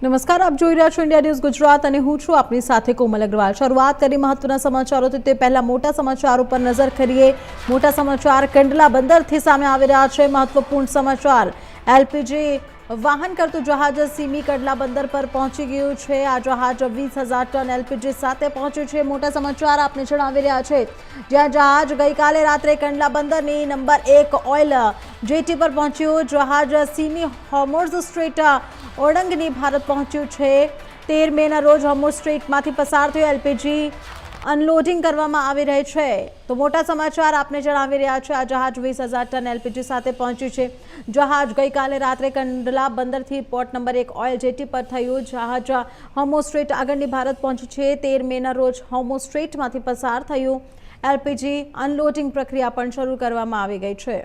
નમસ્કાર, આપ જોઈ રહ્યા છો ઇન્ડિયા ન્યૂઝ ગુજરાત અને હું છું આપની સાથે કોમલ અગ્રવાલ। શરૂઆત કરી મહત્વના સમાચારોથી તે પહેલા મોટા સમાચાર ઉપર નજર કરીએ। મોટા સમાચાર કંડલા બંદરથી સામે આવી રહ્યા છે। મહત્વપૂર્ણ સમાચાર, એલપીજી વાહન કરતું જહાજ સીમી કંડલા બંદર પર પહોંચી ગયું છે। આ જહાજ 20,000 ટન એલપીજી સાથે પહોંચ્યું છે। મોટા સમાચાર આપને જણાવી રહ્યા છે, જ્યાં જહાજ ગઈકાલે રાત્રે કંડલા બંદરની નંબર 1 ઓઇલ જેટી પર પહોંચ્યું। જહાજ સીમી હોર્મુઝ સ્ટ્રેટ ઓળંગની ભારત પહોંચ્યું છે। 13 મેના રોજ હોર્મુઝ સ્ટ્રેટમાંથી પસાર થયું એલપીજી અનલોડિંગ કરવામાં આવી રહી છે। તો મોટા સમાચાર આપને જણાવી રહ્યા છે, આ જહાજ 20,000 ટન એલપીજી સાથે પહોંચ્યું છે। જહાજ ગઈકાલે રાત્રે કંડલા બંદરથી પોર્ટ નંબર 1 ઓઇલ જેટી પર થયું। જહાજ હોર્મુઝ સ્ટ્રેટ આગળની ભારત પહોંચ્યું છે। 13 મેના રોજ હોર્મુઝ સ્ટ્રેટમાંથી પસાર થયું એલપીજી અનલોડિંગ પ્રક્રિયા પણ શરૂ કરવામાં આવી ગઈ છે।